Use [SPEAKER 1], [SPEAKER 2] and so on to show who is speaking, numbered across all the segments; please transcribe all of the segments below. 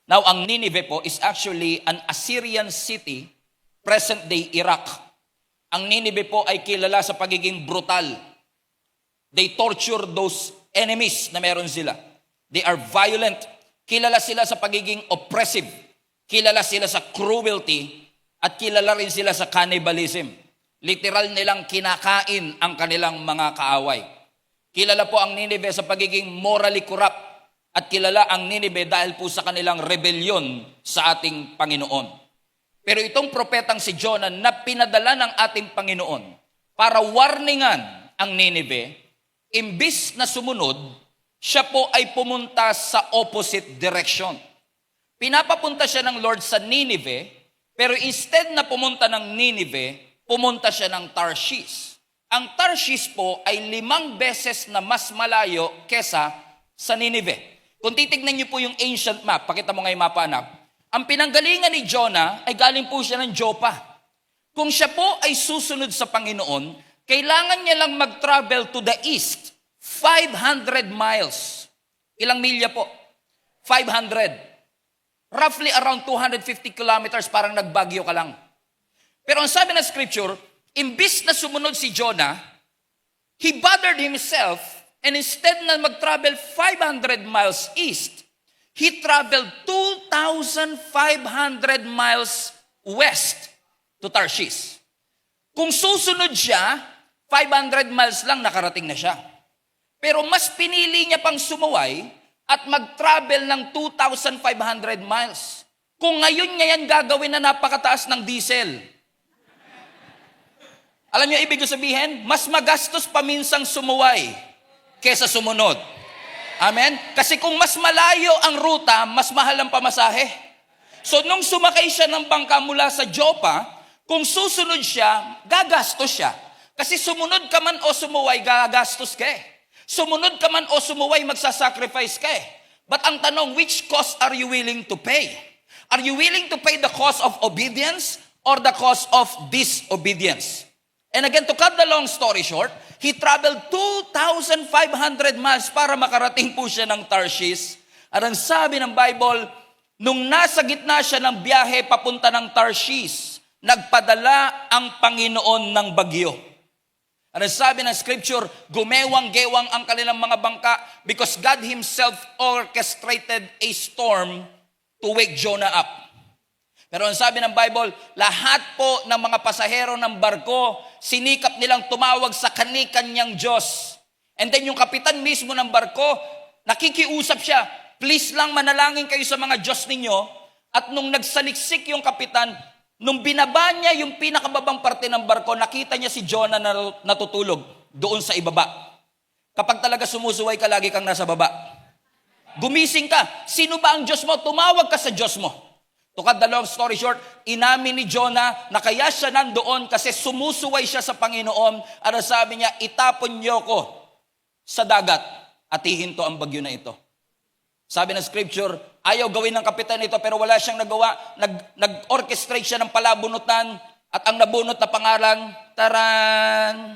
[SPEAKER 1] Now, ang Nineveh po is actually an Assyrian city, present-day Iraq. Ang Nineveh po ay kilala sa pagiging brutal. They torture those enemies na meron sila. They are violent. Kilala sila sa pagiging oppressive. Kilala sila sa cruelty. At kilala rin sila sa cannibalism. Literal nilang kinakain ang kanilang mga kaaway. Kilala po ang Nineveh sa pagiging morally corrupt. At kilala ang Nineveh dahil po sa kanilang rebellion sa ating Panginoon. Pero itong propetang si Jonah na pinadala ng ating Panginoon para warningan ang Nineveh, imbis na sumunod, siya po ay pumunta sa opposite direction. Pinapapunta siya ng Lord sa Nineveh, pero instead na pumunta ng Nineveh, pumunta siya ng Tarshish. Ang Tarshish po ay 5 beses na mas malayo kesa sa Nineveh. Kung titignan niyo po yung ancient map, pakita mo nga yung mapa, anak, ang pinanggalingan ni Jonah ay galing po siya ng Joppa. Kung siya po ay susunod sa Panginoon, kailangan niya lang mag-travel to the east, 500 miles. Ilang milya po? 500. Roughly around 250 kilometers, parang nagbagyo ka lang. Pero ang sabi ng scripture, imbis na sumunod si Jonah, he bothered himself. And instead na mag-travel 500 miles east, he traveled 2,500 miles west to Tarshish. Kung susunod siya, 500 miles lang nakarating na siya. Pero mas pinili niya pang sumuway at mag-travel ng 2,500 miles. Kung ngayon ngayon gagawin na napakataas ng diesel. Alam niyo ibig sabihin? Mas magastos pa minsang sumuway kesa sumunod. Amen? Kasi kung mas malayo ang ruta, mas mahal ang pamasahe. So nung sumakay siya ng bangka mula sa Joppa, kung susunod siya, gagastos siya. Kasi sumunod ka man o sumuway, gagastos ka eh. Sumunod ka man o sumuway, magsasacrifice ka eh. But ang tanong, which cost are you willing to pay? Are you willing to pay the cost of obedience or the cost of disobedience? And again, to cut the long story short, he traveled 2,500 miles para makarating po siya ng Tarshish. At ang sabi ng Bible, nung nasa gitna siya ng biyahe papunta ng Tarshish, nagpadala ang Panginoon ng bagyo. At ang sabi ng scripture, gumewang-gewang ang kanilang mga bangka because God Himself orchestrated a storm to wake Jonah up. Pero ang sabi ng Bible, lahat po ng mga pasahero ng barko, sinikap nilang tumawag sa kani-kanyang Diyos. And then yung kapitan mismo ng barko, nakikiusap siya, please lang manalangin kayo sa mga Diyos ninyo. At nung nagsaliksik yung kapitan, nung binaba niya yung pinakababang parte ng barko, nakita niya si Jonah na natutulog doon sa ibaba. Kapag talaga sumusuway ka, lagi kang nasa baba. Gumising ka. Sino ba ang Diyos mo? Tumawag ka sa Diyos mo. To cut the long story short, inamin ni Jonah na kaya siya nandoon kasi sumusuway siya sa Panginoon at sabi niya, itapon niyo ko sa dagat at hihinto ang bagyo na ito. Sabi ng scripture, ayaw gawin ng kapitan ito pero wala siyang nagawa. Nag-orchestrate siya ng palabunutan at ang nabunot na pangalan, taran,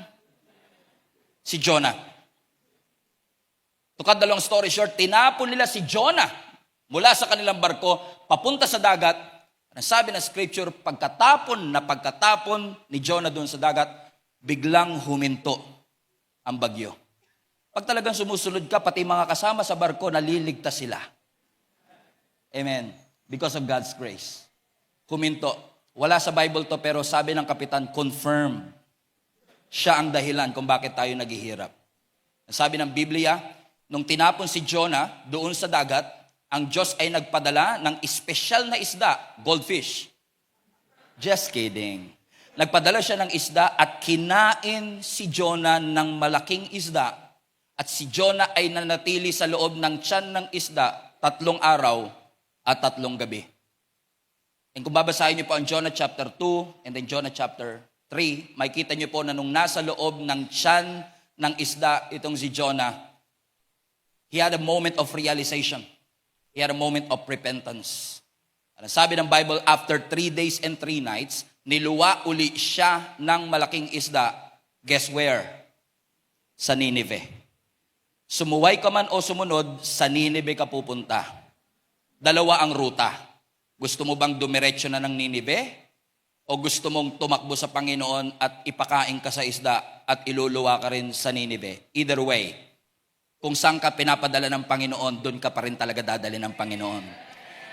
[SPEAKER 1] si Jonah. To cut the long story short, tinapon nila si Jonah mula sa kanilang barko, papunta sa dagat. Ang sabi ng scripture, pagkatapon ni Jonah doon sa dagat, biglang huminto ang bagyo. Pag talagang sumusunod ka, pati mga kasama sa barko, naliligtas sila. Amen. Because of God's grace. Huminto. Wala sa Bible to, pero sabi ng kapitan, confirm. Siya ang dahilan kung bakit tayo naghihirap. Ang sabi ng Biblia, nung tinapon si Jonah doon sa dagat, ang Diyos ay nagpadala ng espesyal na isda, goldfish. Just kidding. Nagpadala siya ng isda at kinain si Jonah ng malaking isda. At si Jonah ay nanatili sa loob ng tiyan ng isda 3 araw at 3 gabi. And kung babasahin niyo po ang Jonah chapter 2 and then Jonah chapter 3, makikita niyo po na nung nasa loob ng tiyan ng isda itong si Jonah, he had a moment of realization. He had a moment of repentance. At sabi ng Bible, after 3 days and 3 nights, niluwa uli siya ng malaking isda. Guess where? Sa Nineveh. Sumuway ka man o sumunod, sa Nineveh ka pupunta. Dalawa ang ruta. Gusto mo bang dumiretso na ng Ninive? O gusto mong tumakbo sa Panginoon at ipakain ka sa isda at iluluwa ka rin sa Ninive? Either way, kung saan ka pinapadala ng Panginoon, doon ka pa rin talaga dadali ng Panginoon.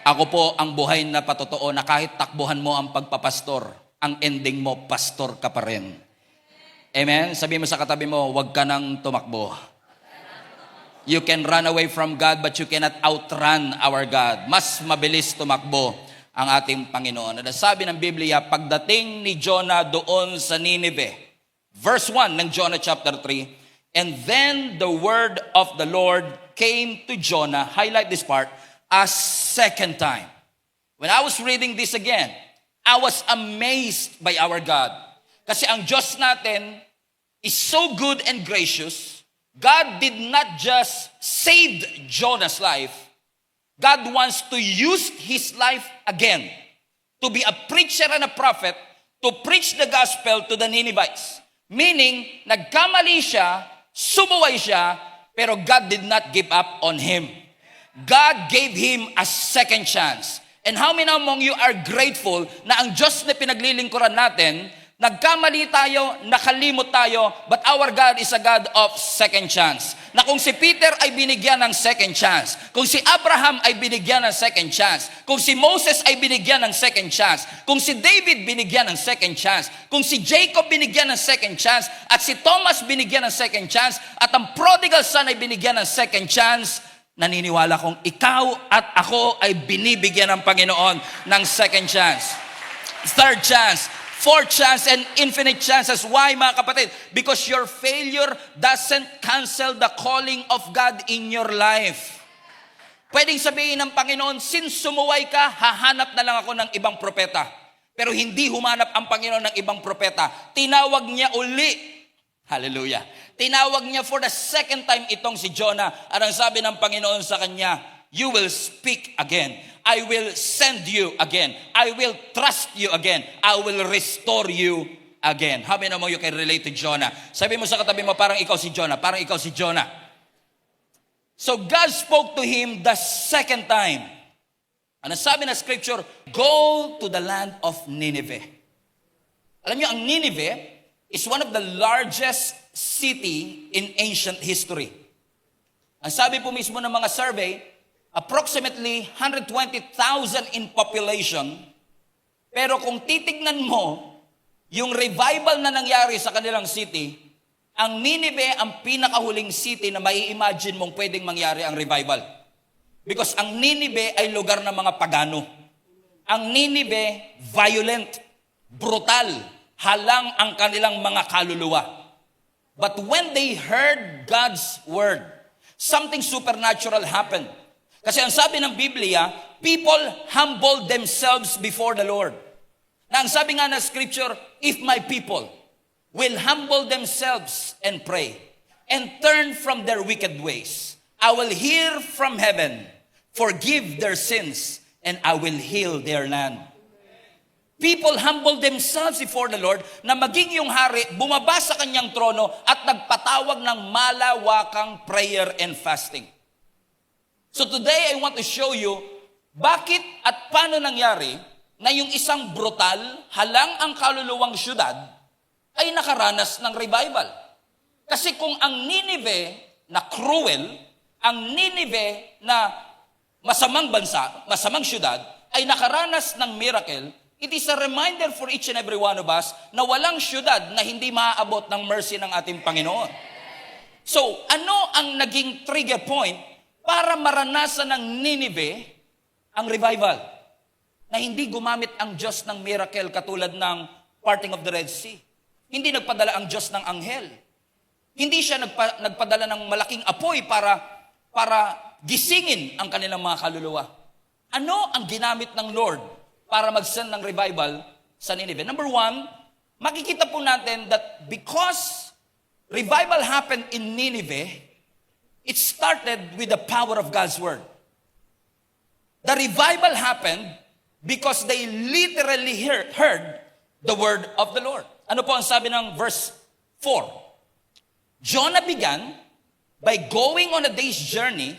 [SPEAKER 1] Ako po ang buhay na patotoo na kahit takbuhan mo ang pagpapastor, ang ending mo, pastor ka pa rin. Amen? Sabi mo sa katabi mo, huwag ka nang tumakbo. You can run away from God, but you cannot outrun our God. Mas mabilis tumakbo ang ating Panginoon. At sabi ng Biblia, pagdating ni Jonah doon sa Ninive, verse 1 ng Jonah chapter 3, and then the word of the Lord came to Jonah, highlight this part, a second time. When I was reading this again, I was amazed by our God. Kasi ang Diyos natin is so good and gracious. God did not just save Jonah's life. God wants to use his life again to be a preacher and a prophet to preach the gospel to the Ninevites. Meaning, nagkamali siya, sumuway siya, pero God did not give up on him. God gave him a second chance. And how many among you are grateful na ang Diyos na pinaglilingkuran natin, nagkamali tayo, nakalimot tayo, but our God is a God of second chance. Na kung si Peter ay binigyan ng second chance, kung si Abraham ay binigyan ng second chance, kung si Moses ay binigyan ng second chance, kung si David binigyan ng second chance, kung si Jacob binigyan ng second chance, at si Thomas binigyan ng second chance, at ang prodigal son ay binigyan ng second chance, naniniwala kong ikaw at ako ay binibigyan ng Panginoon ng second chance, third chance, fourth chance, and infinite chances. Why, mga kapatid? Because your failure doesn't cancel the calling of God in your life. Pwedeng sabihin ng Panginoon, since sumuway ka, hahanap na lang ako ng ibang propeta. Pero hindi humanap ang Panginoon ng ibang propeta. Tinawag niya uli. Hallelujah. Tinawag niya for the second time itong si Jonah. At ang sabi ng Panginoon sa kanya, you will speak again. I will send you again. I will trust you again. I will restore you again. How many of you can relate to Jonah? Sabi mo sa katabi mo, parang ikaw si Jonah. Parang ikaw si Jonah. So God spoke to him the second time. Ano sabi na scripture? Go to the land of Nineveh. Alam niyo, ang Nineveh is one of the largest city in ancient history. Ang sabi po mismo ng mga survey, approximately 120,000 in population. Pero kung titignan mo, yung revival na nangyari sa kanilang city, ang Nineveh ang pinakahuling city na mai-imagine mong pwedeng mangyari ang revival. Because ang Nineveh ay lugar ng mga pagano. Ang Nineveh, violent, brutal, halang ang kanilang mga kaluluwa. But when they heard God's word, something supernatural happened. Kasi ang sabi ng Biblia, people humble themselves before the Lord. Na ang sabi nga na scripture, if my people will humble themselves and pray and turn from their wicked ways, I will hear from heaven, forgive their sins, and I will heal their land. People humble themselves before the Lord na maging yung hari, bumaba sa kanyang trono at nagpatawag ng malawakang prayer and fasting. So today, I want to show you bakit at paano nangyari na yung isang brutal, halang ang kaluluwang syudad ay nakaranas ng revival. Kasi kung ang Nineveh na cruel, ang Nineveh na masamang bansa, masamang syudad, ay nakaranas ng miracle, it is a reminder for each and every one of us na walang syudad na hindi maaabot ng mercy ng ating Panginoon. So, ano ang naging trigger point para maranasan ng Nineveh ang revival? Na hindi gumamit ang Diyos ng miracle katulad ng parting of the Red Sea. Hindi nagpadala ang Diyos ng anghel. Hindi siya nagpadala ng malaking apoy para gisingin ang kanilang mga kaluluwa. Ano ang ginamit ng Lord para mag-send ng revival sa Nineveh? Number one, makikita po natin that because revival happened in Nineveh, it started with the power of God's word. The revival happened because they literally heard the word of the Lord. Ano po ang sabi ng verse 4? Jonah began by going on a day's journey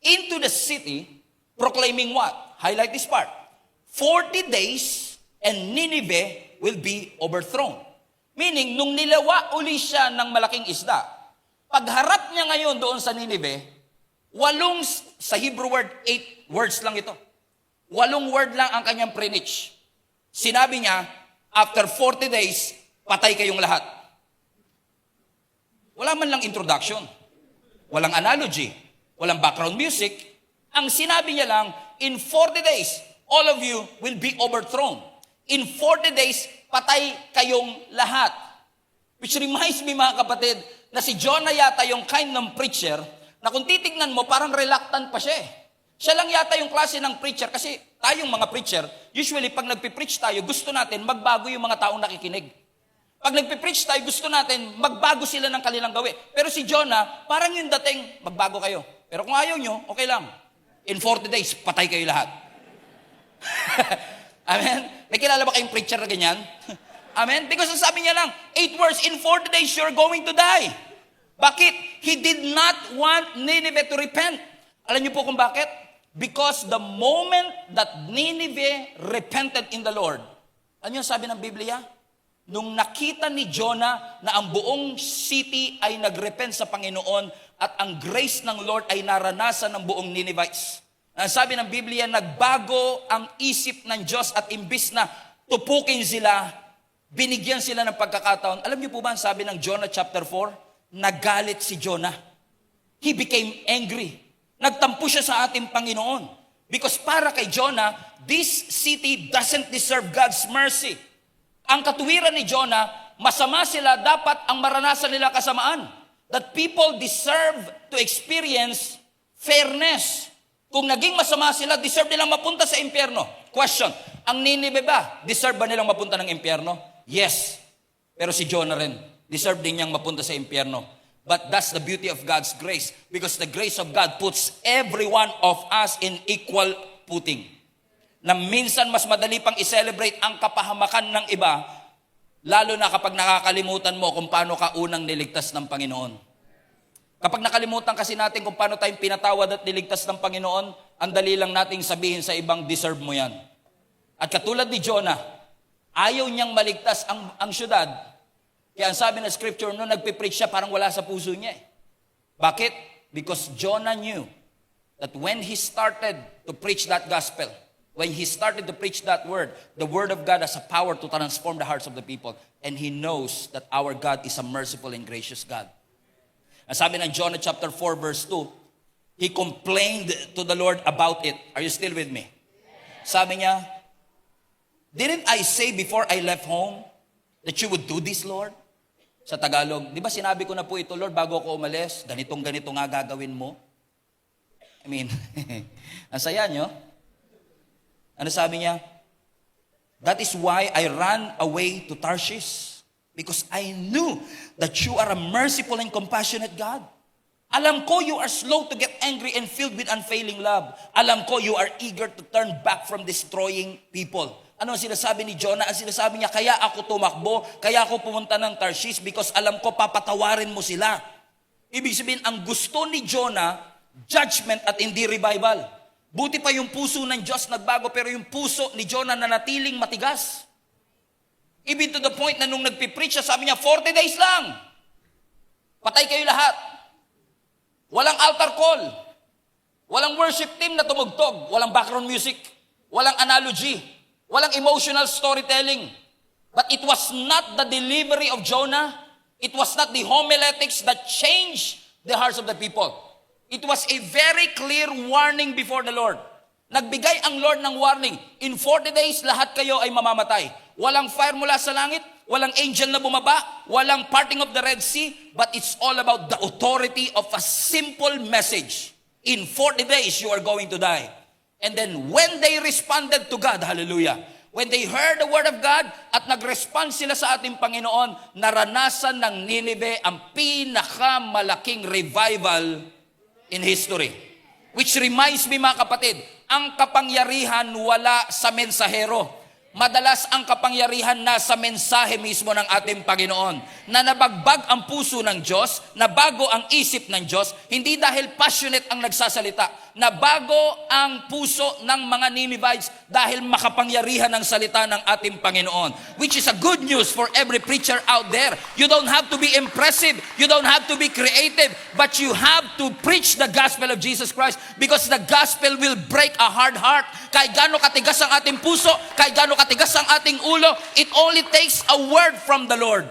[SPEAKER 1] into the city proclaiming what? Highlight this part. 40 days and Nineveh will be overthrown. Meaning, nung nilawa uli siya ng malaking isda, pagharap niya ngayon doon sa Nineveh, sa Hebrew word, 8 words lang ito. 8 word lang ang kanyang preach. Sinabi niya, after 40 days, patay kayong lahat. Wala man lang introduction. Walang analogy. Walang background music. Ang sinabi niya lang, in 40 days, all of you will be overthrown. In 40 days, patay kayong lahat. Which reminds me mga kapatid, na si Jonah yata yung kind ng preacher na kung titignan mo, parang reluctant pa siya eh. Siya lang yata yung klase ng preacher kasi tayong mga preacher, usually pag nagpipreach tayo, gusto natin magbago yung mga taong nakikinig. Pag nagpipreach tayo, gusto natin magbago sila ng kanilang gawi. Pero si Jonah, parang yung dating, magbago kayo. Pero kung ayaw nyo, okay lang. In 40 days, patay kayo lahat. Amen? May kilala ba kayong preacher na ganyan? Amen? Because sabi niya lang, 8 words, in 40 days, you're going to die. Bakit? He did not want Nineveh to repent. Alam niyo po kung bakit? Because the moment that Nineveh repented in the Lord, ano yung sabi ng Biblia? Nung nakita ni Jonah na ang buong city ay nagrepent sa Panginoon at ang grace ng Lord ay naranasan ng buong Ninevites. Ang sabi ng Biblia, nagbago ang isip ng Diyos at imbis na tupukin sila, binigyan sila ng pagkakataon. Alam niyo po ba ang sabi ng Jonah chapter 4? Nagalit si Jonah. He became angry. Nagtampo siya sa ating Panginoon. Because para kay Jonah, this city doesn't deserve God's mercy. Ang katuwiran ni Jonah, masama sila, dapat ang maranasan nila kasamaan. That people deserve to experience fairness. Kung naging masama sila, deserve nilang mapunta sa impyerno. Question, ang Nineveh ba, deserve ba nilang mapunta ng impyerno? Yes. Pero si Jonah rin, deserve din niyang mapunta sa impyerno. But that's the beauty of God's grace. Because the grace of God puts every one of us in equal footing. Na minsan mas madali pang i-celebrate ang kapahamakan ng iba, lalo na kapag nakakalimutan mo kung paano ka unang niligtas ng Panginoon. Kapag nakalimutan kasi natin kung paano tayong pinatawad at niligtas ng Panginoon, ang dali lang nating sabihin sa ibang, deserve mo yan. At katulad ni Jonah, ayaw niyang maligtas ang syudad. Kaya ang sabi ng scripture, nung nagpipreach siya, parang wala sa puso niya eh. Bakit? Because Jonah knew that when he started to preach that gospel, when he started to preach that word, the word of God has a power to transform the hearts of the people. And he knows that our God is a merciful and gracious God. Ang sabi ng Jonah chapter 4 verse 2, he complained to the Lord about it. Are you still with me? Sabi niya, didn't I say before I left home that you would do this, Lord? Sa Tagalog, di ba sinabi ko na po ito, Lord, bago ako umalis, ganito nga gagawin mo? I mean, ang saya nyo. Ano sabi niya? That is why I ran away to Tarshish, because I knew that you are a merciful and compassionate God. Alam ko you are slow to get angry and filled with unfailing love. Alam ko you are eager to turn back from destroying people. Ano ang sinasabi ni Jonah? Ang sinasabi niya, kaya ako tumakbo, kaya ako pumunta ng Tarshish because alam ko papatawarin mo sila. Ibig sabihin, ang gusto ni Jonah, judgment at hindi revival. Buti pa yung puso ng Diyos nagbago, pero yung puso ni Jonah nanatiling matigas. Even to the point na nung nagpipreach siya, sabi niya, 40 days lang. Patay kayo lahat. Walang altar call. Walang worship team na tumugtog. Walang background music. Walang analogy. Walang emotional storytelling. But it was not the delivery of Jonah. It was not the homiletics that changed the hearts of the people. It was a very clear warning before the Lord. Nagbigay ang Lord ng warning. In 40 days, lahat kayo ay mamamatay. Walang fire mula sa langit. Walang angel na bumaba. Walang parting of the Red Sea. But it's all about the authority of a simple message. In 40 days, you are going to die. And then when they responded to God, hallelujah, when they heard the word of God at nag-respond sila sa ating Panginoon, naranasan ng Nineveh ang pinakamalaking revival in history. Which reminds me mga kapatid, ang kapangyarihan wala sa mensahero. Madalas ang kapangyarihan nasa mensahe mismo ng ating Panginoon. Na nabagbag ang puso ng Diyos, nabago ang isip ng Diyos, hindi dahil passionate ang nagsasalita. na bago ang puso ng mga Ninevites dahil makapangyarihan ng salita ng ating Panginoon. Which is a good news for every preacher out there. You don't have to be impressive. You don't have to be creative. But you have to preach the gospel of Jesus Christ because the gospel will break a hard heart. Kahit gaano katigas ang ating puso, kahit gaano katigas ang ating ulo, it only takes a word from the Lord.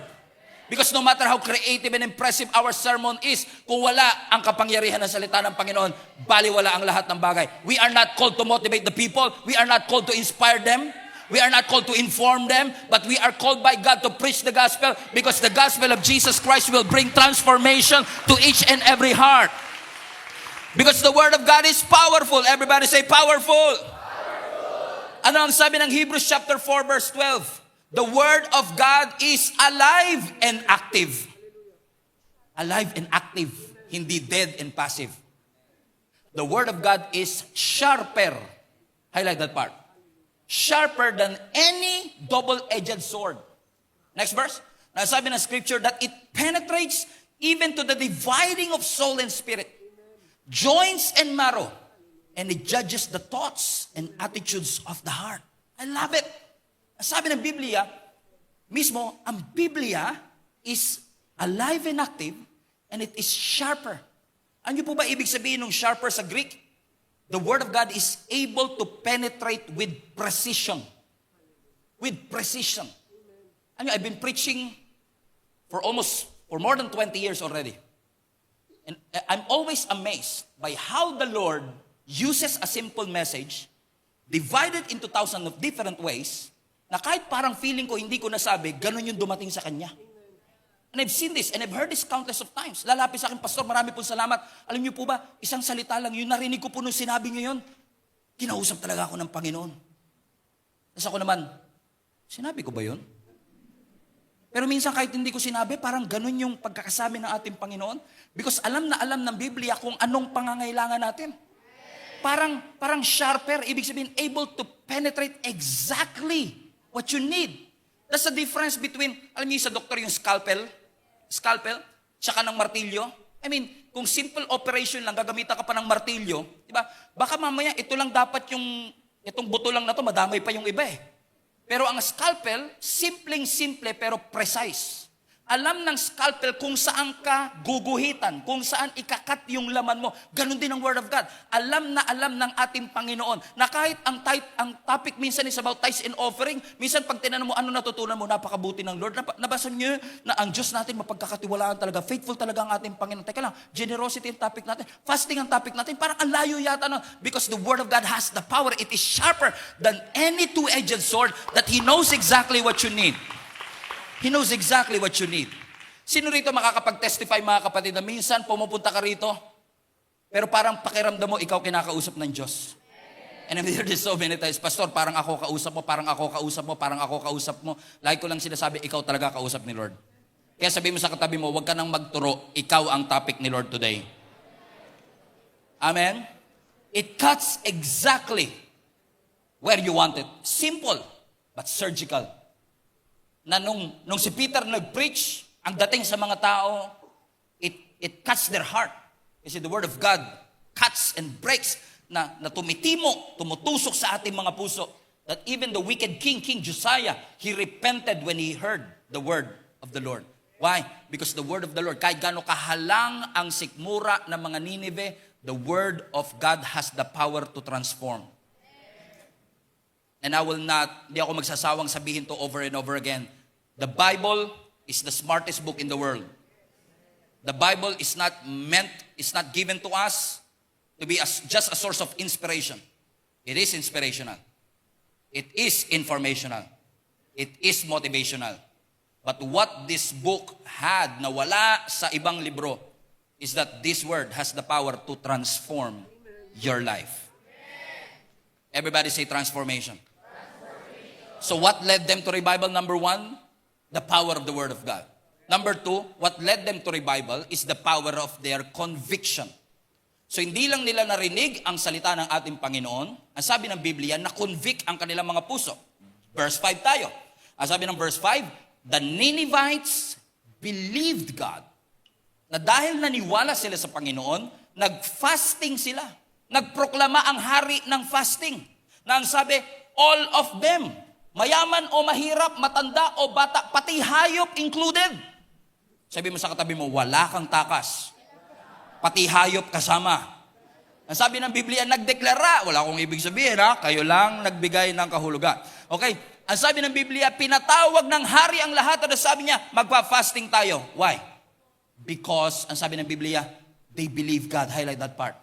[SPEAKER 1] Because no matter how creative and impressive our sermon is, kung wala ang kapangyarihan ng salita ng Panginoon, baliwala ang lahat ng bagay. We are not called to motivate the people. We are not called to inspire them. We are not called to inform them. But we are called by God to preach the gospel because the gospel of Jesus Christ will bring transformation to each and every heart. Because the word of God is powerful. Everybody say powerful. Ano ang sabi ng Hebrews chapter 4 verse 12? The word of God is alive and active. Alive and active. Hindi dead and passive. The word of God is sharper. Highlight that part. Sharper than any double-edged sword. Next verse. Nasabi ng scripture that it penetrates even to the dividing of soul and spirit, joints and marrow, and it judges the thoughts and attitudes of the heart. I love it. Sabi ng Biblia, mismo, ang Biblia is alive and active and it is sharper. Ano po ba ibig sabihin ng sharper sa Greek? The Word of God is able to penetrate with precision. With precision. Ano, I've been preaching for more than 20 years already. And I'm always amazed by how the Lord uses a simple message divided into thousands of different ways na kahit parang feeling ko, hindi ko nasabi, ganun yung dumating sa kanya. And I've seen this, and I've heard this countless of times. Lalapit sa akin, Pastor, marami pong salamat. Alam niyo po ba, isang salita lang yun, narinig ko po nung sinabi niyo yun. Kinausap talaga ako ng Panginoon. Tapos ako naman, sinabi ko ba yun? Pero minsan kahit hindi ko sinabi, parang ganun yung pagkakasabi ng ating Panginoon. Because alam na alam ng Biblia kung anong pangangailangan natin. Parang sharper, ibig sabihin, able to penetrate exactly what you need. That's the difference between, alam niyo sa doktor yung scalpel, tsaka ng martilyo. I mean, kung simple operation lang, gagamitan ka pa ng martilyo, di ba? Baka mamaya, ito lang dapat itong buto lang na to, madamay pa yung iba eh. Pero ang scalpel, simpleng-simple pero precise. Alam ng scalpel kung saan ka guguhitan, kung saan ikakat yung laman mo. Ganon din ang Word of God. Alam na alam ng ating Panginoon na kahit ang topic minsan is about tithes and offering, minsan pag tinanong mo ano natutunan mo, napakabuti ng Lord. Nabasa niyo na ang Diyos natin mapagkakatiwalaan talaga. Faithful talaga ang ating Panginoon. Teka lang, generosity ang topic natin. Fasting ang topic natin. Parang ang layo yata nun. Because the Word of God has the power. It is sharper than any two-edged sword that He knows exactly what you need. He knows exactly what you need. Sino rito makakapag-testify, mga kapatid, na minsan pumupunta ka rito, pero parang pakiramdam mo, ikaw kinakausap ng Diyos. And I'm here so many times, Pastor, parang ako kausap mo, parang ako kausap mo, parang ako kausap mo. Lagi ko lang sinasabi, ikaw talaga kausap ni Lord. Kaya sabihin mo sa katabi mo, huwag ka nang magturo, ikaw ang topic ni Lord today. Amen? It cuts exactly where you want it. Simple, but surgical. Na nung si Peter nag-preach, ang dating sa mga tao, it cuts their heart. Kasi the Word of God cuts and breaks na tumutusok sa ating mga puso. That even the wicked King Josiah, he repented when he heard the word of the Lord. Why? Because the word of the Lord, kahit gaano kahalang ang sikmura ng mga Nineveh, the word of God has the power to transform. And hindi ako magsasawang sabihin to over and over again. The Bible is the smartest book in the world. The Bible is not given to us to be just a source of inspiration. It is inspirational. It is informational. It is motivational. But what this book had na wala sa ibang libro is that this word has the power to transform your life. Everybody say transformation. So what led them to revival? Number 1, the power of the Word of God. Number 2, what led them to revival is the power of their conviction. So hindi lang nila narinig ang salita ng ating Panginoon. Ang sabi ng Biblia, na-convict ang kanilang mga puso. Verse 5 tayo. Ang sabi ng verse 5, the Ninevites believed God. Na dahil naniwala sila sa Panginoon, nag-fasting sila. nagproklama ang hari ng fasting. Na ang sabi, all of them, mayaman o mahirap, matanda o bata, pati hayop included. Sabi mo sa katabi mo, wala kang takas. Pati hayop kasama. Ang sabi ng Biblia, nagdeklara, wala akong ibig sabihin ha, kayo lang nagbigay ng kahulugan. Okay, ang sabi ng Biblia, pinatawag ng hari ang lahat at sabi niya, magpa-fasting tayo. Why? Because, ang sabi ng Biblia, they believe God. Highlight that part.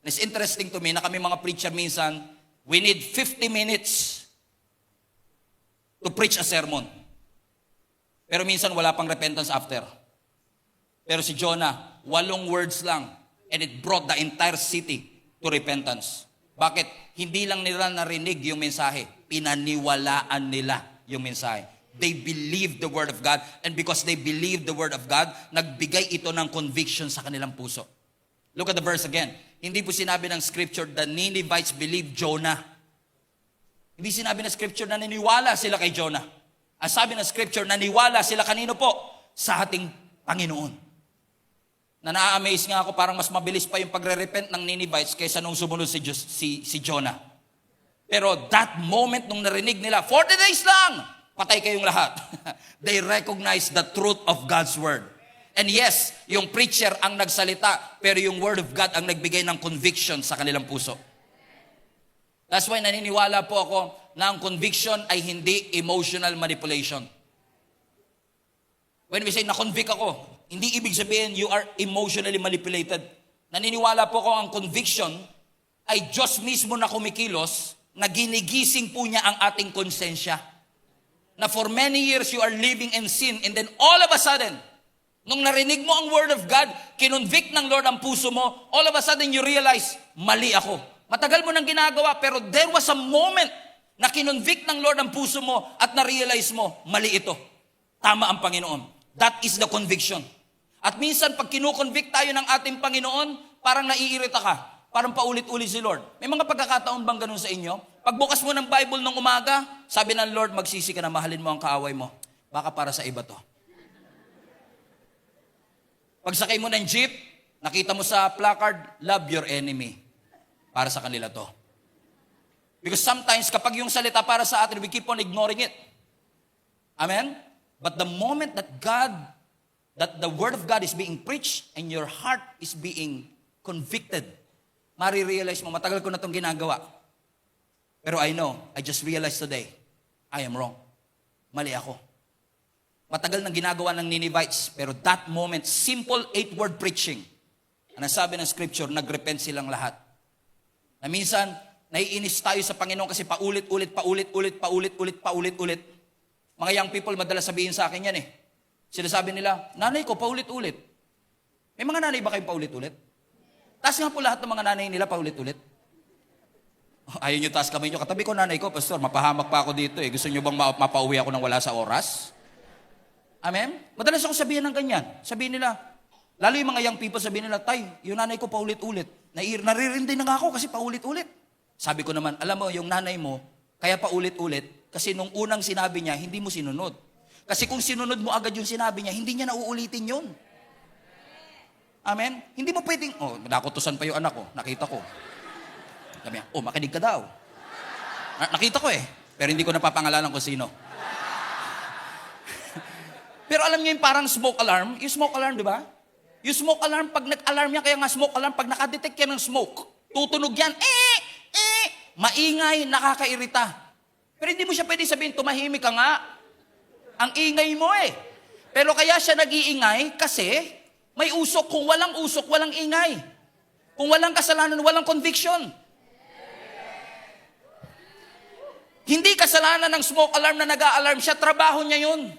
[SPEAKER 1] It's interesting to me na kami mga preacher minsan, we need 50 minutes to preach a sermon. Pero minsan wala pang repentance after. Pero si Jonah, 8 words lang, and it brought the entire city to repentance. Bakit? Hindi lang nila narinig yung mensahe, pinaniwalaan nila yung mensahe. They believed the word of God, and because they believed the word of God, nagbigay ito ng conviction sa kanilang puso. Look at the verse again. Hindi po sinabi ng scripture, the Ninevites believed Jonah. Hindi sinabi ng scripture na naniwala sila kay Jonah. Ang sabi ng scripture, naniwala sila kanino po? Sa ating Panginoon. Na na-amaze nga ako, parang mas mabilis pa yung pagre-repent ng Ninevites kaysa nung sumunod si Jonah. Pero that moment nung narinig nila, 40 days lang, patay kayong lahat. They recognize the truth of God's word. And yes, yung preacher ang nagsalita, pero yung word of God ang nagbigay ng conviction sa kanilang puso. That's why naniniwala po ako na ang conviction ay hindi emotional manipulation. When we say na-convict ako, hindi ibig sabihin you are emotionally manipulated. Naniniwala po ako ang conviction ay Diyos mismo na kumikilos na ginigising po niya ang ating konsensya. Na for many years you are living in sin and then all of a sudden, nung narinig mo ang word of God, kinonvict ng Lord ang puso mo, all of a sudden you realize, mali ako. Matagal mo nang ginagawa pero there was a moment na kinonvict ng Lord ang puso mo at na-realize mo, mali ito. Tama ang Panginoon. That is the conviction. At minsan, pag kinukonvict tayo ng ating Panginoon, parang naiirita ka. Parang paulit-ulit si Lord. May mga pagkakataon bang ganun sa inyo? Pagbukas mo ng Bible ng umaga, sabi ng Lord, magsisi ka na, mahalin mo ang kaaway mo. Baka para sa iba to. Pagsakay mo ng jeep, nakita mo sa placard, love your enemy. Para sa kanila to. Because sometimes, kapag yung salita para sa atin, we keep on ignoring it. Amen? But the moment that the word of God is being preached and your heart is being convicted, marirealize mo, matagal ko na itong ginagawa. Pero I know, I just realized today, I am wrong. Mali ako. Matagal nang ginagawa ng Ninevites, pero that moment, simple 8-word preaching. Ang sabi ng scripture, nagrepent silang lahat. Na minsan, naiinis tayo sa Panginoon kasi paulit-ulit. Mga young people, madalas sabihin sa akin yan eh. Sinasabi nila, nanay ko, paulit-ulit. May mga nanay ba kayong paulit-ulit? Taas nga po lahat ng mga nanay nila paulit-ulit. Ayaw nyo taas kamay nyo. Katabi ko nanay ko, pastor, mapahamak pa ako dito eh. Gusto nyo bang mapauwi ako ng wala sa oras? Amen? Madalas ako sabihin ng ganyan. Sabihin nila, lalo yung mga young people, sabihin nila, tay, yung nanay ko paulit-ulit. Naririndi na nga ako kasi paulit-ulit. Sabi ko naman, alam mo, yung nanay mo, kaya paulit-ulit, kasi nung unang sinabi niya, hindi mo sinunod. Kasi kung sinunod mo agad yung sinabi niya, hindi niya nauulitin yun. Amen? Hindi mo pwedeng, nakutusan pa yung anak ko, nakita ko. Sabi niya, makinig ka daw. Nakita ko eh, pero hindi ko napapangalanan kung sino. Pero alam niyo yung parang smoke alarm? Yung smoke alarm, di ba? Yung smoke alarm, pag nag-alarm yan, kaya nga smoke alarm, pag nakadetect yan ng smoke, tutunog yan, maingay, nakakairita. Pero hindi mo siya pwede sabihin, tumahimik ka nga. Ang ingay mo eh. Pero kaya siya nag-iingay kasi may usok. Kung walang usok, walang ingay. Kung walang kasalanan, walang conviction. Hindi kasalanan ng smoke alarm na nag-a-alarm siya, trabaho niya yun.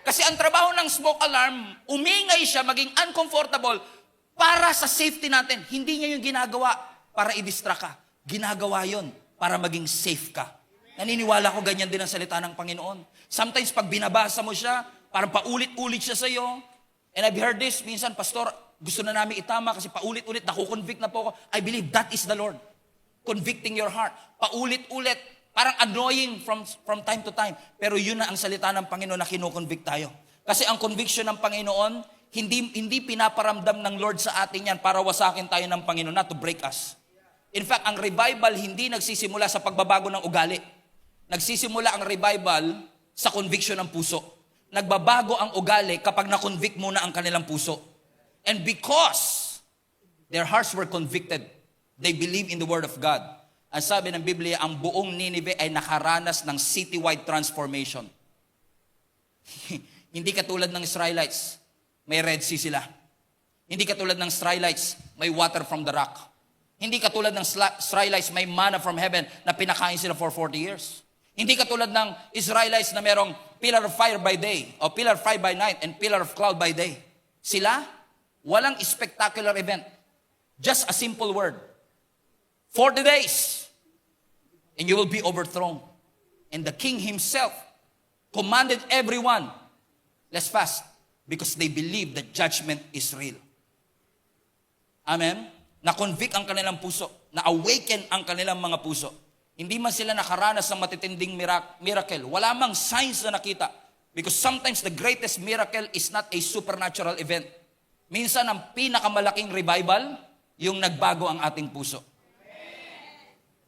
[SPEAKER 1] Kasi ang trabaho ng smoke alarm, umingay siya, maging uncomfortable para sa safety natin. Hindi niya yung ginagawa para i-distract ka. Ginagawa yun para maging safe ka. Naniniwala ko ganyan din ang salita ng Panginoon. Sometimes pag binabasa mo siya, parang paulit-ulit siya sa'yo. And I've heard this, minsan, Pastor, gusto na namin itama kasi paulit-ulit, nakukonvict na po ako. I believe that is the Lord. Convicting your heart. Paulit-ulit. Parang annoying from time to time. Pero yun na ang salita ng Panginoon na kinukonvict tayo. Kasi ang conviction ng Panginoon, hindi pinaparamdam ng Lord sa atin yan para wasakin tayo ng Panginoon, not to break us. In fact, ang revival hindi nagsisimula sa pagbabago ng ugali. Nagsisimula ang revival sa conviction ng puso. Nagbabago ang ugali kapag na-convict muna ang kanilang puso. And because their hearts were convicted, they believe in the Word of God. Ang sabi ng Biblia, ang buong Nineveh ay nakaranas ng citywide transformation. Hindi katulad ng Israelites, may Red Sea sila. Hindi katulad ng Israelites, may water from the rock. Hindi katulad ng Israelites, may manna from heaven na pinakain sila for 40 years. Hindi katulad ng Israelites na merong pillar of fire by day, o pillar of fire by night, and pillar of cloud by day. Sila, walang spectacular event. Just a simple word. 40 days, and you will be overthrown. And the king himself commanded everyone, let's fast, because they believe that judgment is real. Amen? Na-convict ang kanilang puso, na-awaken ang kanilang mga puso. Hindi man sila nakaranas ng matitinding miracle. Wala mang signs na nakita. Because sometimes the greatest miracle is not a supernatural event. Minsan ang pinakamalaking revival, yung nagbago ang ating puso.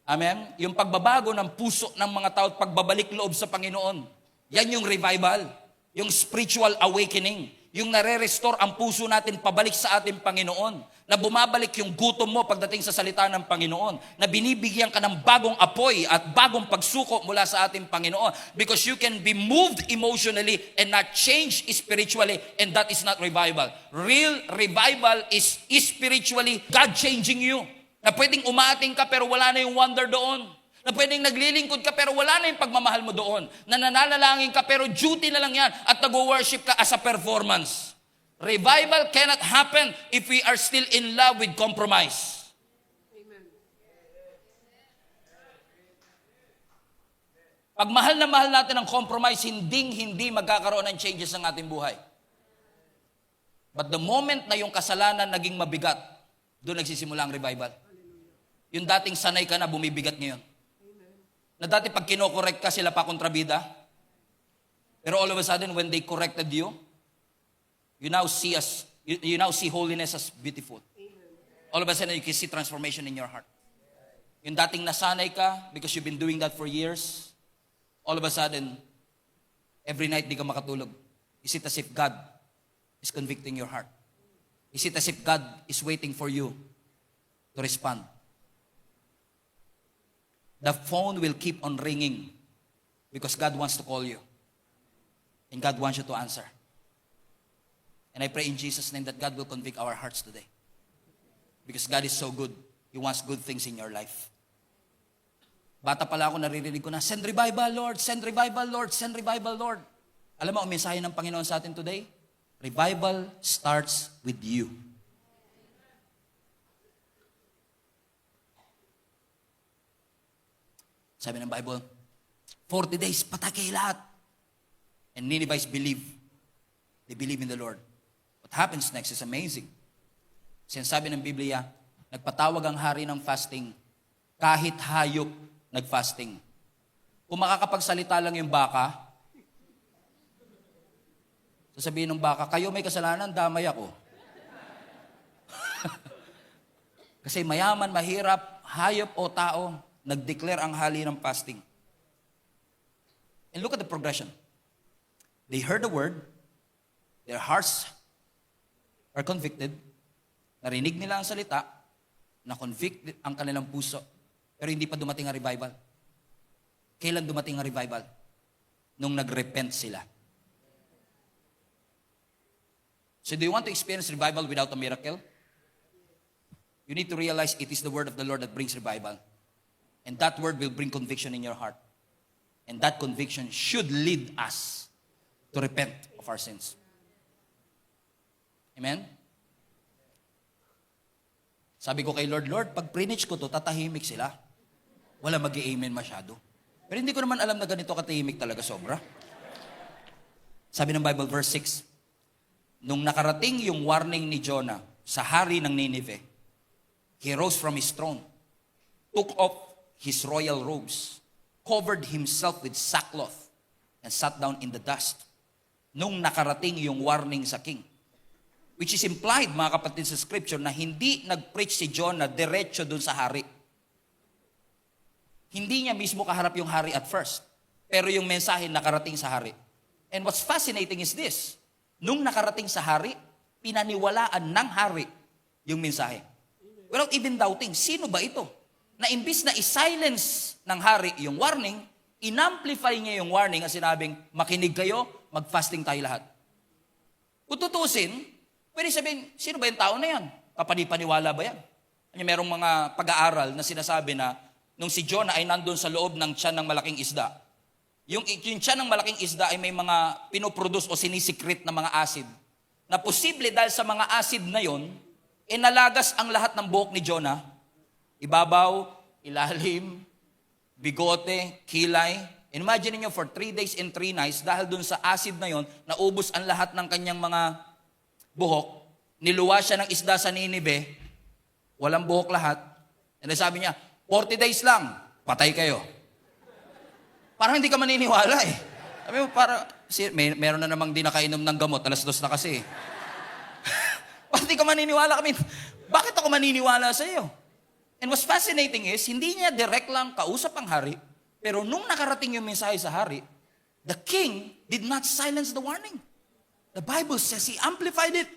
[SPEAKER 1] Amen? Yung pagbabago ng puso ng mga tao at pagbabalik loob sa Panginoon. Yan yung revival. Yung spiritual awakening. Yung nare-restore ang puso natin pabalik sa ating Panginoon. Na bumabalik yung gutom mo pagdating sa salita ng Panginoon. Na binibigyan ka ng bagong apoy at bagong pagsuko mula sa ating Panginoon. Because you can be moved emotionally and not change spiritually, and that is not revival. Real revival is spiritually God-changing you. Na pwedeng umaating ka pero wala na yung wonder doon. Na pwedeng naglilingkod ka pero wala na yung pagmamahal mo doon. Na nananalangin ka pero duty na lang yan at nag-worship ka as a performance. Revival cannot happen if we are still in love with compromise.
[SPEAKER 2] Amen.
[SPEAKER 1] Pag mahal na mahal natin ang compromise, hindi magkakaroon ng changes ng ating buhay. But the moment na yung kasalanan naging mabigat, doon nagsisimula ang revival. Yung dating sanay ka na, bumibigat ngayon. Na dati pag kinokorek ka, sila pa kontrabida. Pero all of a sudden, when they corrected you, you now see holiness as beautiful. All of a sudden, you can see transformation in your heart. Yung dating nasanay ka, because you've been doing that for years, all of a sudden, every night di ka makatulog. Is it as if God is convicting your heart? Is it as if God is waiting for you to respond? The phone will keep on ringing because God wants to call you. And God wants you to answer. And I pray in Jesus' name that God will convict our hearts today. Because God is so good. He wants good things in your life. Bata pala ako, naririnig ko na, send revival, Lord, send revival, Lord, send revival, Lord. Alam mo, ang mensahe ng Panginoon sa atin today? Revival starts with you. Sabi ng Bible, 40 days, patay kayo lahat. And Ninevites believe. They believe in the Lord. What happens next is amazing. Sinasabi ng Biblia, nagpatawag ang hari ng fasting, kahit hayop nag-fasting. Kung makakapagsalita lang yung baka, sasabihin ng baka, kayo may kasalanan, damay ako. Kasi mayaman, mahirap, hayop o tao, nag-declare ang hali ng fasting. And look at the progression. They heard the word, their hearts are convicted, narinig nila ang salita, na-convict ang kanilang puso, pero hindi pa dumating ang revival. Kailan dumating ang revival? Nung nag-repent sila. So do you want to experience revival without a miracle? You need to realize it is the word of the Lord that brings revival. And that word will bring conviction in your heart. And that conviction should lead us to repent of our sins. Amen? Sabi ko kay Lord, Lord, pag preach ko to, tatahimik sila. Wala mag-i-amen masyado. Pero hindi ko naman alam na ganito katahimik talaga sobra. Sabi ng Bible, verse 6, nung nakarating yung warning ni Jonah sa hari ng Nineveh, he rose from his throne, took off his royal robes, covered himself with sackcloth, and sat down in the dust. Nung nakarating yung warning sa king. Which is implied, mga kapatid, sa scripture, na hindi nag-preach si Jonah diretso dun sa hari. Hindi niya mismo kaharap yung hari at first. Pero yung mensahe nakarating sa hari. And what's fascinating is this. Nung nakarating sa hari, pinaniwalaan ng hari yung mensahe. Without even doubting, sino ba ito? Na imbis na i-silence ng hari yung warning, inamplify niya yung warning at sinabing, makinig kayo, mag-fasting tayo lahat. Kung tutusin, pwede sabihin, sino ba yung tao na yan? Kapanipaniwala ba yan? Merong mga pag-aaral na sinasabi na nung si Jonah ay nandun sa loob ng tiyan ng malaking isda, yung tiyan ng malaking isda ay may mga pinoproduce o sinisikret na mga acid, na posible dahil sa mga acid na yon, inalagas ang lahat ng buhok ni Jonah, ibabaw, ilalim, bigote, kilay. Imagine niyo for 3 days and 3 nights, dahil dun sa acid na yon, naubos ang lahat ng kanyang mga buhok, niluwa siya ng isda sa Ninive, walang buhok lahat, and then sabi niya, 40 days lang, patay kayo. Parang hindi ka maniniwala eh. Sabi mo, meron na namang di nakainom ng gamot, alas 2 na kasi. Parang hindi ka maniniwala kami. Bakit ako maniniwala sa iyo? And what's fascinating is, hindi niya direct lang kausap ang hari, pero nung nakarating yung mensahe sa hari, the king did not silence the warning. The Bible says he amplified it.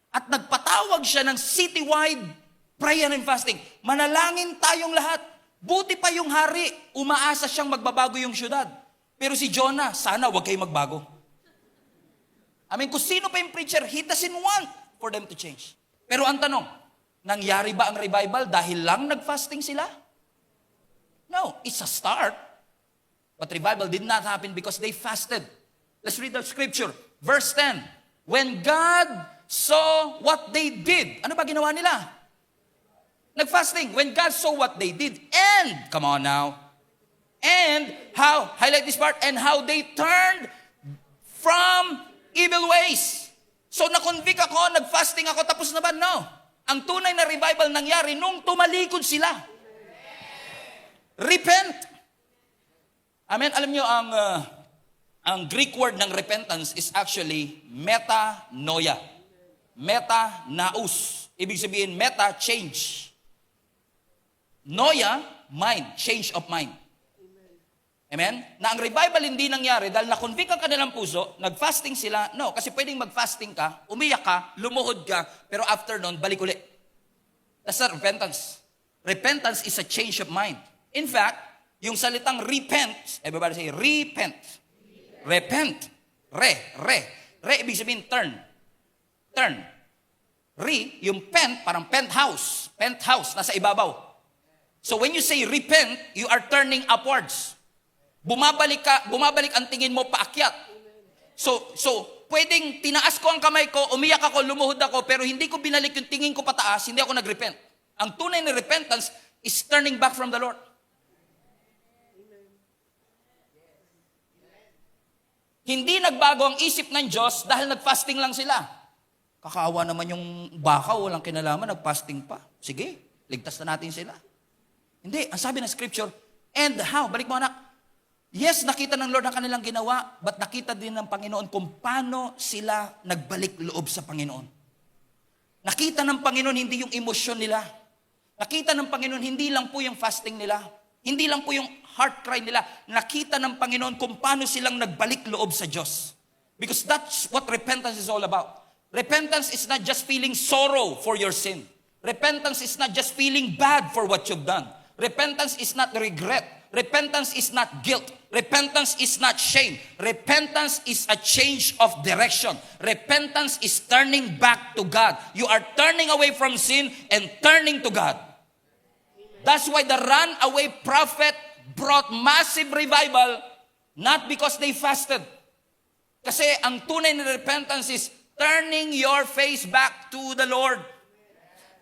[SPEAKER 1] At nagpatawag siya ng citywide prayer and fasting. Manalangin tayong lahat. Buti pa yung hari, umaasa siyang magbabago yung syudad. Pero si Jonah, sana wag kayo magbago. Kung sino pa yung preacher, he doesn't want for them to change. Pero ang tanong, nangyari ba ang revival dahil lang nag-fasting sila? No, it's a start. But revival did not happen because they fasted. Let's read the scripture. Verse 10. When God saw what they did, ano ba ginawa nila? Nag-fasting. When God saw what they did, and, come on now, and how, highlight this part, and how they turned from evil ways. So na-convict ako, nag-fasting ako, tapos na ba? No. Ang tunay na revival nangyari nung tumalikod sila. Repent. Amen. Alam nyo, ang Greek word ng repentance is actually metanoia. Meta-naus. Ibig sabihin, meta, change. Noia, mind, change of mind. Amen? Na ang revival hindi nangyari dahil na-convict ang kanilang puso, nag-fasting sila. No, kasi pwedeng mag-fasting ka, umiyak ka, lumuhod ka, pero after nun, balik ulit. That's not repentance. Repentance is a change of mind. In fact, yung salitang repent, everybody say, repent. Repent. Re, ibig sabihin turn. Turn. Yung parang penthouse. Penthouse, nasa ibabaw. So when you say repent, you are turning upwards. Bumabalik ang tingin mo paakyat. So pwedeng tinaas ko ang kamay ko, umiyak ako, lumuhod ako, pero hindi ko binalik yung tingin ko pataas, hindi ako nag-repent. Ang tunay na repentance is turning back from the Lord. Hindi nagbago ang isip ng Diyos dahil nag-fasting lang sila. Kakaawa naman yung baka, walang kinalaman, nag-fasting pa. Sige, ligtas na natin sila. Hindi, ang sabi ng scripture, and how? Balik mo anak. Yes, nakita ng Lord ang kanilang ginawa, but nakita din ng Panginoon kung paano sila nagbalik loob sa Panginoon. Nakita ng Panginoon hindi yung emosyon nila. Nakita ng Panginoon hindi lang po yung fasting nila. Hindi lang po yung heart cry nila. Nakita ng Panginoon kung paano silang nagbalik loob sa Diyos. Because that's what repentance is all about. Repentance is not just feeling sorrow for your sin. Repentance is not just feeling bad for what you've done. Repentance is not regret. Repentance is not guilt. Repentance is not shame. Repentance is a change of direction. Repentance is turning back to God. You are turning away from sin and turning to God. That's why the runaway prophet brought massive revival, not because they fasted. Kasi ang tunay na repentance is turning your face back to the Lord.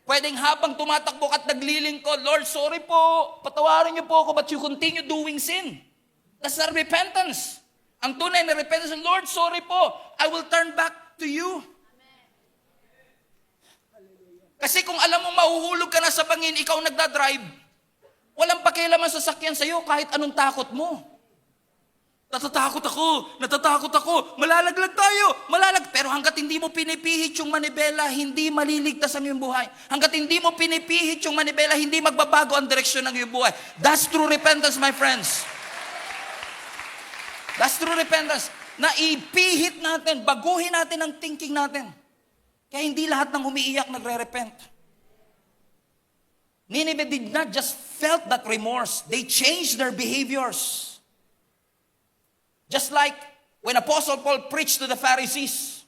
[SPEAKER 1] Pwedeng habang tumatakbo at naglilingkod, Lord, sorry po, patawarin niyo po ako, but you continue doing sin. That's not repentance. Ang tunay na repentance, Lord, sorry po, I will turn back to you. Kasi kung alam mo mahuhulog ka na sa bangin, ikaw nagdadrive, walang pakialaman sa sasakyan sa'yo kahit anong takot mo. natatakot ako, malalaglag tayo, Pero hanggat hindi mo pinipihit yung manibela, hindi maliligtas ang iyong buhay. Hanggat hindi mo pinipihit yung manibela, hindi magbabago ang direksyon ng iyong buhay. That's true repentance, my friends. That's true repentance. Na ipihit natin, baguhin natin ang thinking natin. Kaya hindi lahat ng umiiyak nagre-repent. Nineveh did not just felt that remorse, they changed their behaviors. Just like when Apostle Paul preached to the Pharisees.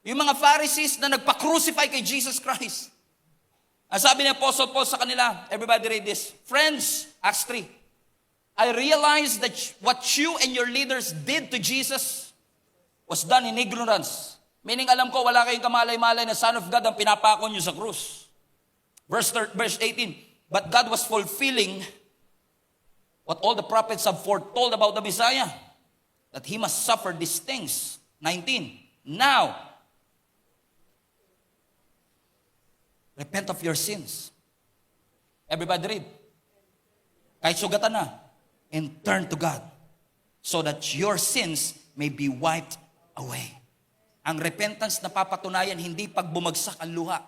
[SPEAKER 1] Yung mga Pharisees na nagpa-crucify kay Jesus Christ. Ang sabi ni Apostle Paul sa kanila, everybody read this. Friends, Acts 3. I realize that what you and your leaders did to Jesus was done in ignorance. Meaning alam ko, wala kayong kamalay-malay na Son of God ang pinapako nyo sa krus. Verse 18. But God was fulfilling what all the prophets have foretold about the Messiah. That He must suffer these things. 19. Now, repent of your sins. Everybody read. Kahit sugatan na. And turn to God. So that your sins may be wiped away. Ang repentance na papatunayan, hindi pag bumagsak ang luha.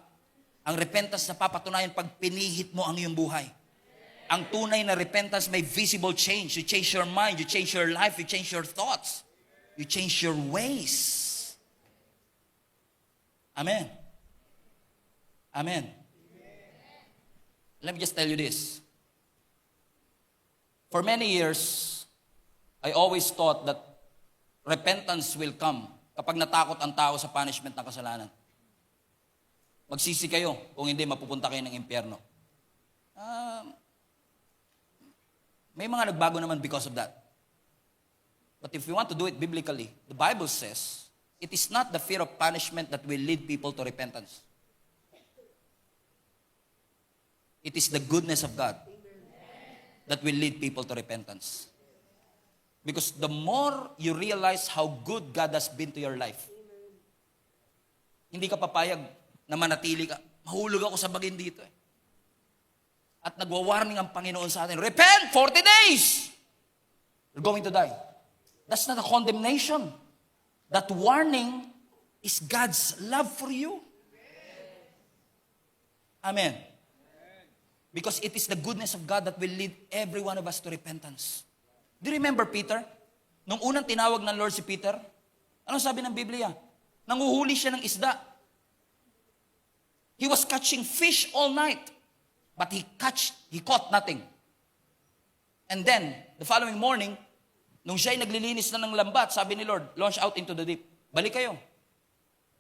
[SPEAKER 1] Ang repentance na papatunayan pag pinihit mo ang iyong buhay. Ang tunay na repentance may visible change. You change your mind, you change your life, you change your thoughts. You change your ways. Amen. Amen. Let me just tell you this. For many years, I always thought that repentance will come kapag natakot ang tao sa punishment ng kasalanan. Magsisi kayo, kung hindi, mapupunta kayo ng impyerno. May mga nagbago naman because of that. But if we want to do it biblically, the Bible says, it is not the fear of punishment that will lead people to repentance. It is the goodness of God that will lead people to repentance. Because the more you realize how good God has been to your life, hindi ka papayag na manatili ka. Mahulog ako sa bagin dito eh. At nagwa-warning ang Panginoon sa atin, repent, 40 days! You're going to die. That's not a condemnation. That warning is God's love for you. Amen. Because it is the goodness of God that will lead every one of us to repentance. Do you remember Peter? Nung unang tinawag ng Lord si Peter, anong sabi ng Biblia? Nanguhuli siya ng isda. He was catching fish all night. But he caught nothing. And then, the following morning, nung siya'y naglilinis na ng lambat, sabi ni Lord, launch out into the deep. Balik kayo.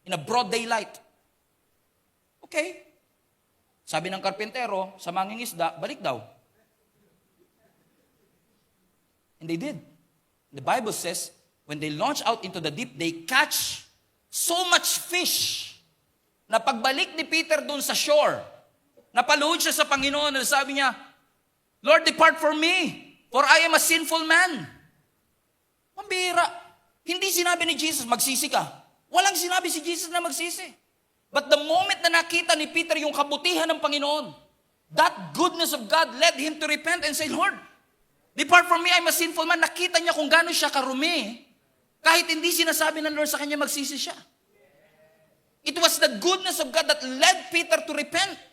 [SPEAKER 1] In a broad daylight. Okay. Sabi ng karpentero, sa mangingisda, balik daw. And they did. The Bible says, when they launch out into the deep, they catch so much fish na pagbalik ni Peter doon sa shore, napaluhod siya sa Panginoon na sabi niya, Lord, depart from me, for I am a sinful man. Mambira. Hindi sinabi ni Jesus, magsisi ka. Walang sinabi si Jesus na magsisi. But the moment na nakita ni Peter yung kabutihan ng Panginoon, that goodness of God led him to repent and say, Lord, depart from me, I'm a sinful man. Nakita niya kung gaano siya karumi. Kahit hindi sinasabi ng Lord sa kanya, magsisi siya. It was the goodness of God that led Peter to repent.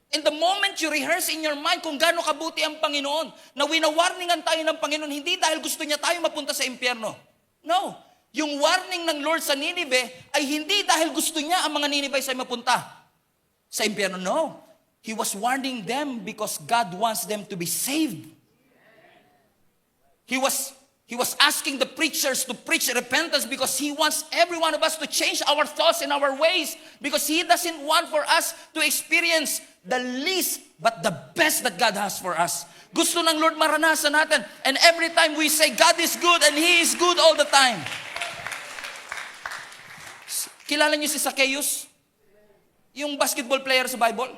[SPEAKER 1] And the moment you rehearse in your mind kung gaano kabuti ang Panginoon, na winawarningan tayo ng Panginoon, hindi dahil gusto niya tayo mapunta sa impyerno. No. Yung warning ng Lord sa Nineveh ay hindi dahil gusto niya ang mga Nineveh ay mapunta sa impyerno. No. He was warning them because God wants them to be saved. He was asking the preachers to preach repentance because He wants every one of us to change our thoughts and our ways, because He doesn't want for us to experience the least but the best that God has for us. Gusto ng Lord maranasan natin, and every time we say God is good and He is good all the time. Kilala niyo si Zacchaeus? Yung basketball player sa Bible?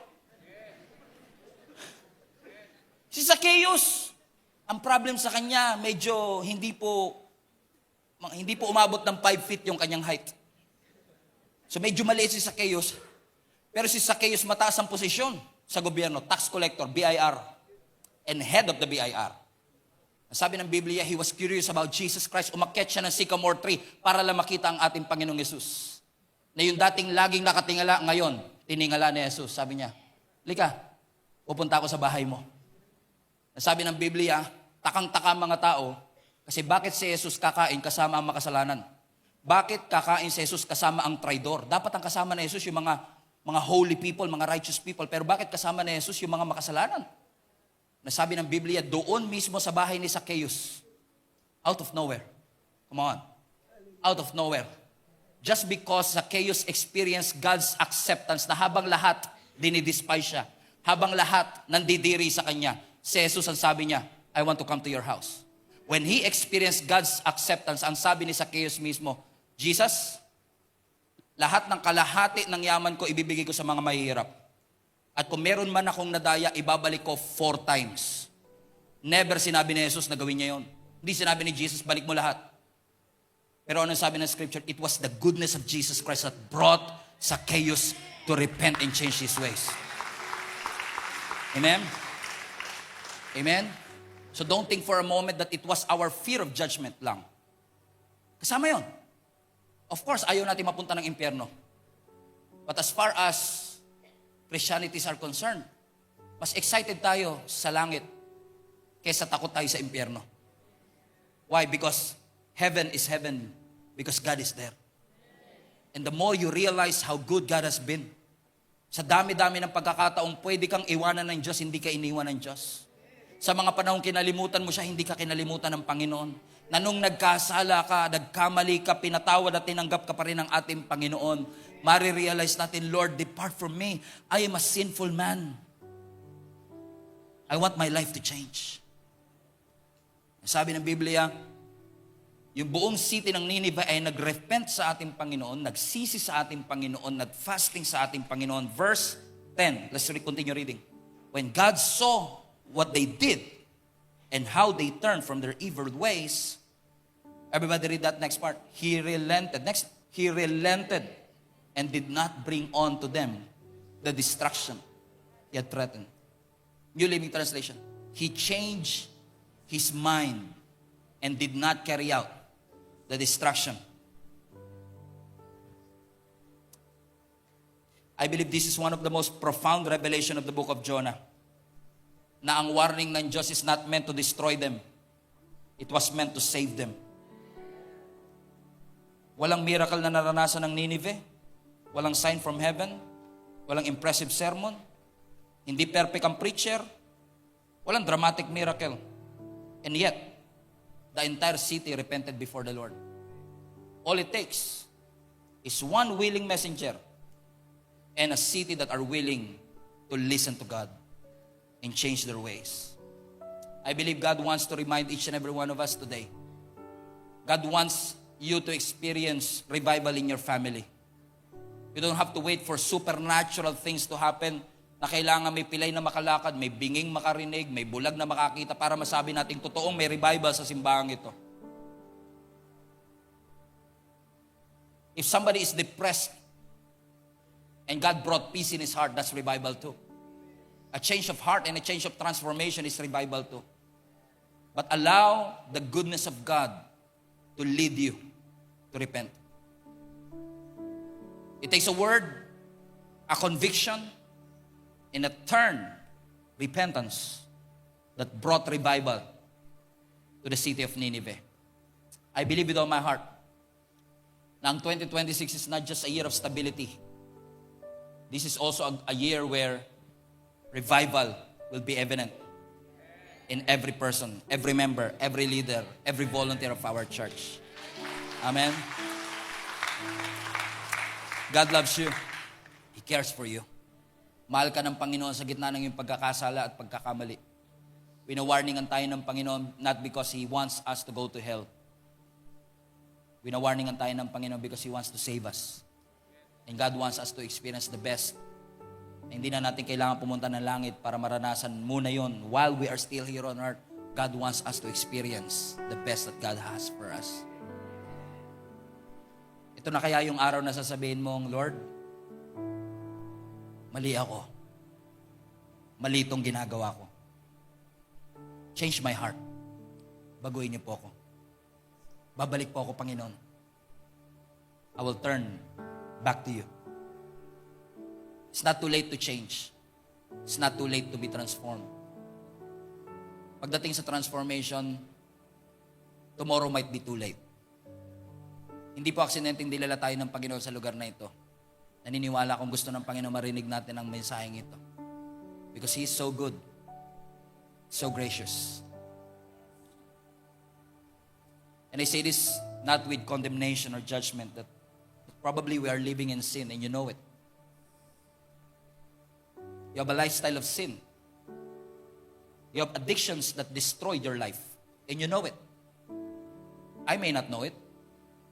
[SPEAKER 1] Si Zacchaeus, ang problem sa kanya, medyo hindi po umabot ng 5 feet yung kanyang height. So medyo maliit si Zacchaeus. Pero si Zacchaeus mataas ang posisyon sa gobyerno, tax collector, BIR, and head of the BIR. Sabi ng Biblia, he was curious about Jesus Christ. Umakyat siya ng sycamore tree para lang makita ang ating Panginoong Yesus. Na yung dating laging nakatingala, ngayon, tiningala ni Jesus. Sabi niya, lika, pupunta ako sa bahay mo. Sabi ng Biblia, takang-taka mga tao, kasi bakit si Jesus kakain kasama ang makasalanan? Bakit kakain si Jesus kasama ang traidor? Dapat ang kasama ni Jesus yung mga holy people, mga righteous people. Pero bakit kasama ni Jesus yung mga makasalanan? Nasabi ng Biblia, doon mismo sa bahay ni Zacchaeus. Out of nowhere. Come on. Out of nowhere. Just because Zacchaeus experienced God's acceptance na habang lahat dinidespise siya, habang lahat nandidiri sa kanya, si Jesus ang sabi niya, I want to come to your house. When he experienced God's acceptance, ang sabi ni Zacchaeus mismo, Jesus, lahat ng kalahati ng yaman ko ibibigay ko sa mga mahihirap. At kung meron man akong nadaya, ibabalik ko 4 times. Never sinabi ni Jesus na gawin niya yun. Hindi sinabi ni Jesus, balik mo lahat. Pero ano sabi ng scripture? It was the goodness of Jesus Christ that brought Zacchaeus to repent and change his ways. Amen? Amen? So don't think for a moment that it was our fear of judgment lang. Kasama yun. Of course, ayaw natin mapunta ng impyerno. But as far as Christianities are concerned, mas excited tayo sa langit kaysa takot tayo sa impyerno. Why? Because heaven is heaven because God is there. And the more you realize how good God has been, sa dami-dami ng pagkakataong pwede kang iwanan ng Diyos, hindi ka iniwan ng Diyos. Sa mga panahong kinalimutan mo siya, hindi ka kinalimutan ng Panginoon. Na nung nagkasala ka, nagkamali ka, pinatawad at tinanggap ka pa rin ng ating Panginoon, marirealize natin, Lord, depart from me. I am a sinful man. I want my life to change. Sabi ng Biblia, yung buong city ng Nineveh ay nag-repent sa ating Panginoon, nagsisi sa ating Panginoon, nag-fasting sa ating Panginoon. Verse 10, let's continue reading. When God saw what they did and how they turned from their evil ways, everybody read that next part. He relented. Next, he relented and did not bring on to them the destruction he had threatened. New Living Translation. He changed his mind and did not carry out the destruction. I believe this is one of the most profound revelation of the book of Jonah. Na ang warning ng Diyos is not meant to destroy them. It was meant to save them. Walang miracle na naranasan ng Nineveh. Walang sign from heaven. Walang impressive sermon. Hindi perfect ang preacher. Walang dramatic miracle. And yet, the entire city repented before the Lord. All it takes is one willing messenger and a city that are willing to listen to God and change their ways. I believe God wants to remind each and every one of us today. God wants you to experience revival in your family. You don't have to wait for supernatural things to happen na kailangan may pilay na makalakad, may binging makarinig, may bulag na makakita para masabi natin totoong may revival sa simbahang ito. If somebody is depressed and God brought peace in his heart, that's revival too. A change of heart and a change of transformation is revival too. But allow the goodness of God to lead you to repent. It takes a word, a conviction, and a turn, repentance, that brought revival to the city of Nineveh. I believe with all my heart na ang 2026 is not just a year of stability. This is also a year where revival will be evident in every person, every member, every leader, every volunteer of our church. Amen. God loves you. He cares for you. Mahal ka ng Panginoon sa gitna ng iyong pagkakasala at pagkakamali. Winawarningan tayo ng Panginoon not because He wants us to go to hell. Winawarningan tayo ng Panginoon because He wants to save us. And God wants us to experience the best. Hindi na natin kailangan pumunta ng langit para maranasan muna yon. While we are still here on earth, God wants us to experience the best that God has for us. Ito na kaya yung araw na sasabihin mong, Lord, mali ako. Mali itong ginagawa ko. Change my heart. baguhin niyo po ako. Babalik po ako, Panginoon. I will turn back to you. It's not too late to change. It's not too late to be transformed. Pagdating sa transformation, tomorrow might be too late. Hindi po aksidenteng dilala tayo ng Panginoon sa lugar na ito. Naniniwala kung gusto ng Panginoon marinig natin ang mensaheng ito. Because He is so good, so gracious. And I say this not with condemnation or judgment, that probably we are living in sin and you know it. You have a lifestyle of sin. You have addictions that destroyed your life and you know it. I may not know it.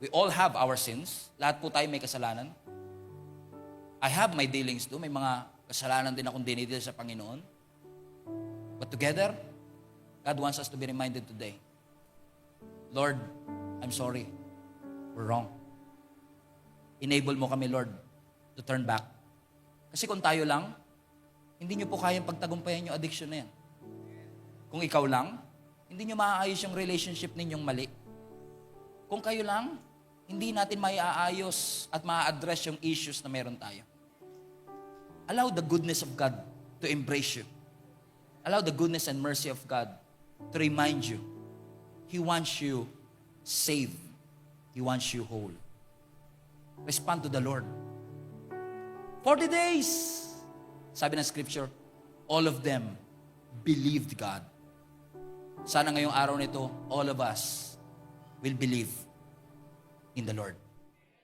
[SPEAKER 1] We all have our sins. Lahat po tayo may kasalanan. I have my dealings too. May mga kasalanan din akong dinidil sa Panginoon. But together, God wants us to be reminded today, Lord, I'm sorry. We're wrong. Enable mo kami, Lord, to turn back. Kasi kung tayo lang, hindi nyo po kayang pagtagumpayan yung addiction na yan. Kung ikaw lang, hindi nyo maaayos yung relationship ninyong mali. Kung kayo lang, hindi natin maiaayos at maa-address yung issues na meron tayo. Allow the goodness of God to embrace you. Allow the goodness and mercy of God to remind you. He wants you saved. He wants you whole. Respond to the Lord. 40 days. Sabi ng scripture, all of them believed God. Sana ngayong araw nito, all of us will believe in the Lord.